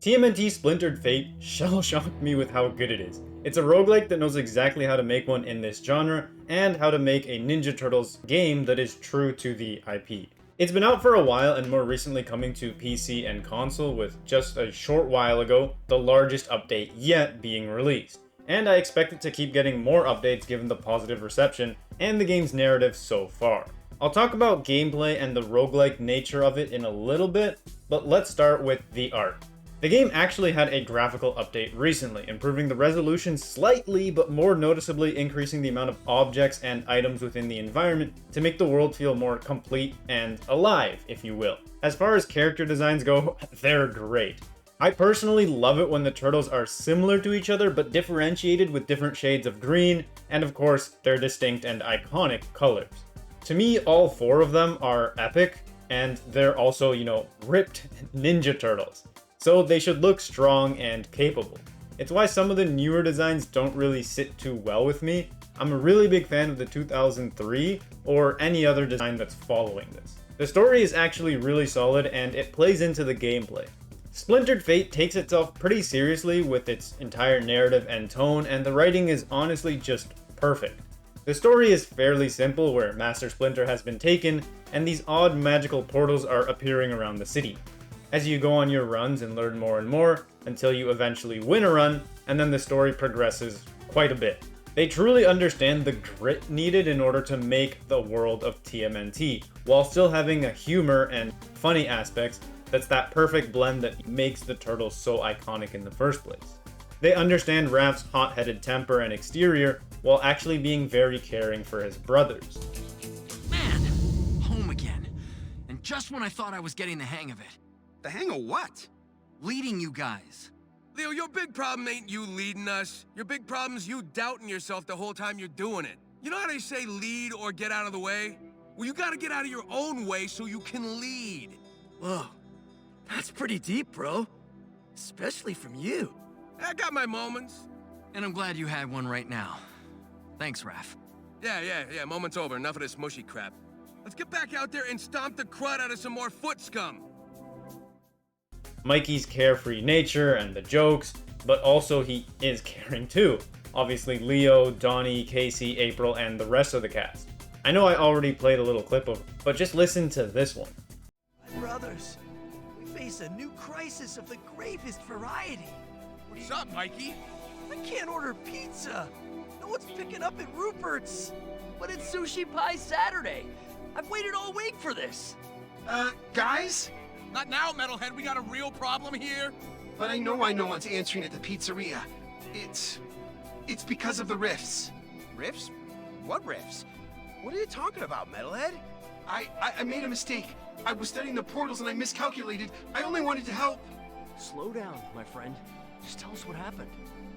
TMNT Splintered Fate shell-shocked me with how good it is. It's a roguelike that knows exactly how to make one in this genre, and how to make a Ninja Turtles game that is true to the IP. It's been out for a while and more recently coming to PC and console, with just a short while ago the largest update yet being released. And I expect it to keep getting more updates given the positive reception and the game's narrative so far. I'll talk about gameplay and the roguelike nature of it in a little bit, but let's start with the art. The game actually had a graphical update recently, improving the resolution slightly, but more noticeably increasing the amount of objects and items within the environment to make the world feel more complete and alive, if you will. As far as character designs go, they're great. I personally love it when the turtles are similar to each other, but differentiated with different shades of green, and of course, their distinct and iconic colors. To me, all four of them are epic, and they're also, ripped Ninja Turtles. So they should look strong and capable. It's why some of the newer designs don't really sit too well with me. I'm a really big fan of the 2003 or any other design that's following this. The story is actually really solid and it plays into the gameplay. Splintered Fate takes itself pretty seriously with its entire narrative and tone, and the writing is honestly just perfect. The story is fairly simple, where Master Splinter has been taken and these odd magical portals are appearing around the city. As you go on your runs and learn more and more, until you eventually win a run, and then the story progresses quite a bit. They truly understand the grit needed in order to make the world of TMNT, while still having a humor and funny aspects that's that perfect blend that makes the turtles so iconic in the first place. They understand Raph's hot-headed temper and exterior, while actually being very caring for his brothers. Man, home again. And just when I thought I was getting the hang of it. The hang of what? Leading you guys. Leo, your big problem ain't you leading us. Your big problem's you doubting yourself the whole time you're doing it. You know how they say lead or get out of the way? Well, you gotta get out of your own way so you can lead. Whoa, that's pretty deep, bro. Especially from you. I got my moments. And I'm glad you had one right now. Thanks, Raph. Yeah, moment's over. Enough of this mushy crap. Let's get back out there and stomp the crud out of some more foot scum. Mikey's carefree nature and the jokes, but also he is caring too. Obviously Leo, Donnie, Casey, April, and the rest of the cast. I know I already played a little clip of it, but just listen to this one. My brothers, we face a new crisis of the gravest variety. What's up, Mikey? I can't order pizza. No one's picking up at Rupert's. But it's Sushi Pie Saturday. I've waited all week for this. Guys? Not now, Metalhead. We got a real problem here. But I know one's answering at the pizzeria. It's because of the rifts. Rifts? What rifts? What are you talking about, Metalhead? I made a mistake. I was studying the portals and I miscalculated. I only wanted to help. Slow down, my friend. Just tell us what happened.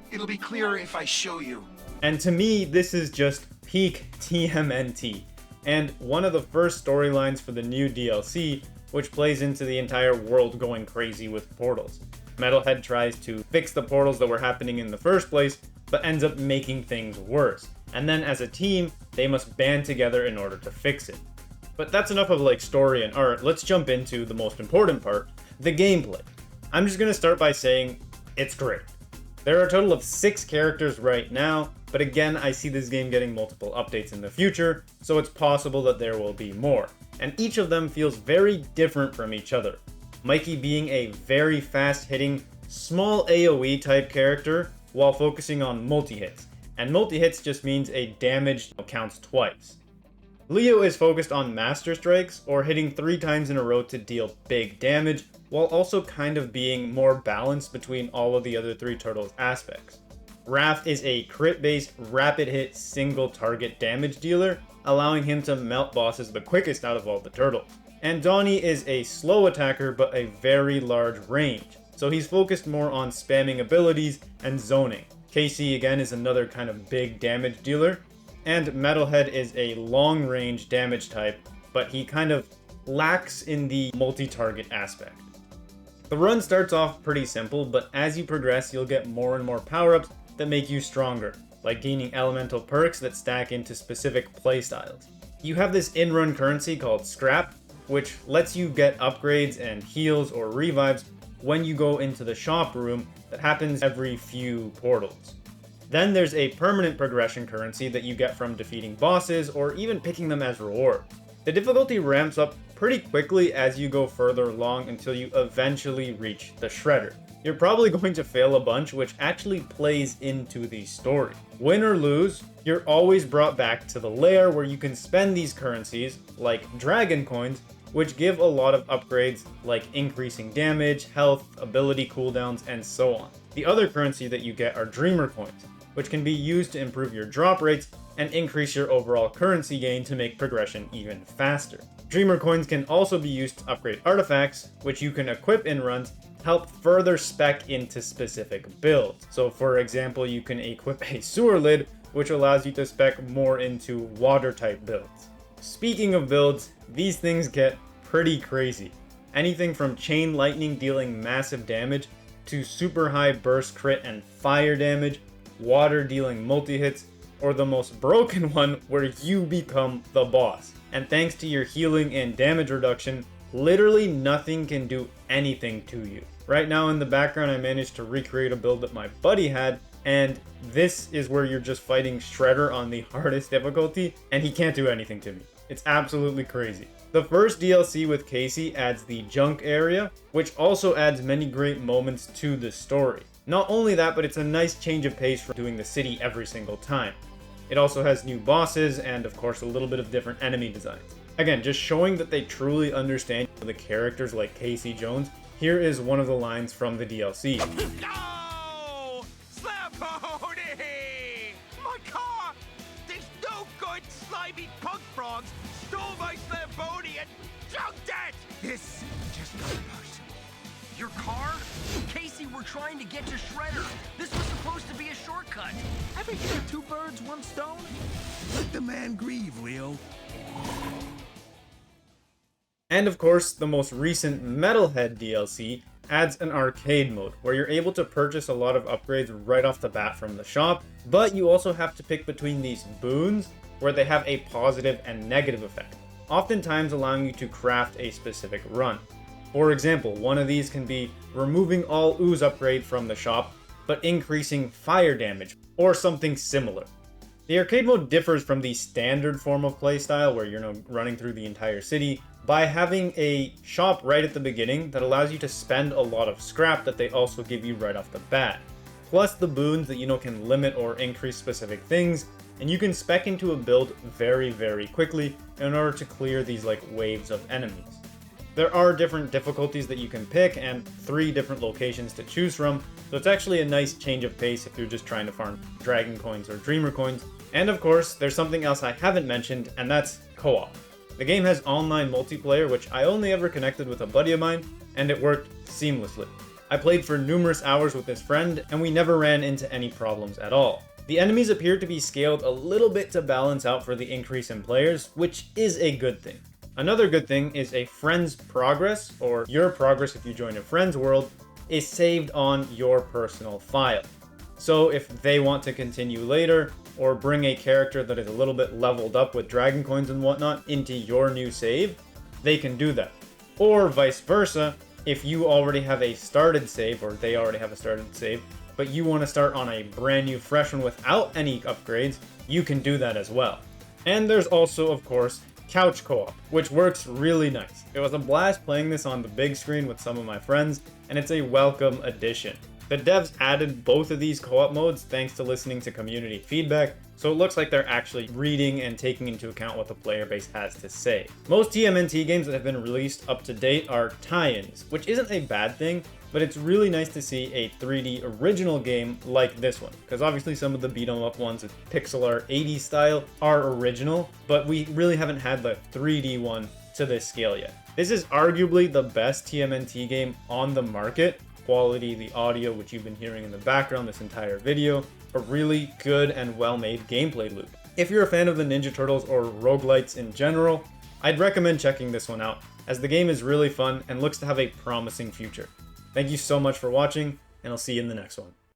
It'll be clearer if I show you. And to me, this is just peak TMNT, and one of the first storylines for the new DLC, which plays into the entire world going crazy with portals. Metalhead tries to fix the portals that were happening in the first place, but ends up making things worse. And then as a team, they must band together in order to fix it. But that's enough of story and art. Let's jump into the most important part, the gameplay. I'm just gonna start by saying it's great. There are a total of 6 characters right now, but again, I see this game getting multiple updates in the future, so it's possible that there will be more. And each of them feels very different from each other. Mikey being a very fast-hitting, small AoE type character, while focusing on multi-hits. And multi-hits just means a damage counts twice. Leo is focused on master strikes, or hitting 3 times in a row to deal big damage, while also kind of being more balanced between all of the other 3 turtles aspects. Raph is a crit-based, rapid-hit, single-target damage dealer, allowing him to melt bosses the quickest out of all the turtles. And Donnie is a slow attacker, but a very large range, so he's focused more on spamming abilities and zoning. Casey again is another kind of big damage dealer, and Metalhead is a long-range damage type, but he kind of lacks in the multi-target aspect. The run starts off pretty simple, but as you progress, you'll get more and more power-ups that make you stronger, like gaining elemental perks that stack into specific playstyles. You have this in-run currency called Scrap, which lets you get upgrades and heals or revives when you go into the shop room that happens every few portals. Then there's a permanent progression currency that you get from defeating bosses or even picking them as reward. The difficulty ramps up pretty quickly as you go further along until you eventually reach the Shredder. You're probably going to fail a bunch, which actually plays into the story. Win or lose, you're always brought back to the lair where you can spend these currencies, like dragon coins, which give a lot of upgrades like increasing damage, health, ability cooldowns, and so on. The other currency that you get are dreamer coins, which can be used to improve your drop rates and increase your overall currency gain to make progression even faster. Dreamer coins can also be used to upgrade artifacts, which you can equip in runs to help further spec into specific builds. So for example, you can equip a sewer lid, which allows you to spec more into water type builds. Speaking of builds, these things get pretty crazy. Anything from chain lightning dealing massive damage to super high burst crit and fire damage, water dealing multi-hits, or the most broken one where you become the boss. And thanks to your healing and damage reduction, literally nothing can do anything to you. Right now in the background I managed to recreate a build that my buddy had, and this is where you're just fighting Shredder on the hardest difficulty, and he can't do anything to me. It's absolutely crazy. The first DLC with Casey adds the junk area, which also adds many great moments to the story. Not only that, but it's a nice change of pace from doing the city every single time. It also has new bosses and of course a little bit of different enemy designs. Again, just showing that they truly understand the characters like Casey Jones, here is one of the lines from the DLC. No! Slapody! My car! These no good slimy punk frogs stole my Slapody and junked it! This just got personal. Your car? Casey, we're trying to get to Shredder. This was supposed to be a shortcut. Ever hear of 2 birds, 1 stone? Let the man grieve, Leo. And of course, the most recent Metalhead DLC adds an arcade mode, where you're able to purchase a lot of upgrades right off the bat from the shop, but you also have to pick between these boons, where they have a positive and negative effect, oftentimes allowing you to craft a specific run. For example, one of these can be removing all ooze upgrade from the shop, but increasing fire damage, or something similar. The arcade mode differs from the standard form of playstyle where you're running through the entire city by having a shop right at the beginning that allows you to spend a lot of scrap that they also give you right off the bat. Plus the boons that can limit or increase specific things, and you can spec into a build very, very quickly in order to clear these waves of enemies. There are different difficulties that you can pick and 3 different locations to choose from, so it's actually a nice change of pace if you're just trying to farm dragon coins or dreamer coins. And of course, there's something else I haven't mentioned, and that's co-op. The game has online multiplayer, which I only ever connected with a buddy of mine, and it worked seamlessly. I played for numerous hours with this friend, and we never ran into any problems at all. The enemies appear to be scaled a little bit to balance out for the increase in players, which is a good thing. Another good thing is a friend's progress, or your progress if you join a friend's world, is saved on your personal file. So if they want to continue later, or bring a character that is a little bit leveled up with dragon coins and whatnot into your new save, they can do that. Or vice versa, if you already have a started save, or they already have a started save, but you want to start on a brand new fresh one without any upgrades, you can do that as well. And there's also, of course, couch co-op, which works really nice. It was a blast playing this on the big screen with some of my friends, and it's a welcome addition. The devs added both of these co-op modes thanks to listening to community feedback, so it looks like they're actually reading and taking into account what the player base has to say. Most TMNT games that have been released up to date are tie-ins, which isn't a bad thing, but it's really nice to see a 3D original game like this one, because obviously some of the beat-em-up ones with pixel art 80s style are original, but we really haven't had the 3D one to this scale yet. This is arguably the best TMNT game on the market. Quality, the audio, which you've been hearing in the background this entire video, a really good and well-made gameplay loop. If you're a fan of the Ninja Turtles or roguelites in general, I'd recommend checking this one out, as the game is really fun and looks to have a promising future. Thank you so much for watching, and I'll see you in the next one.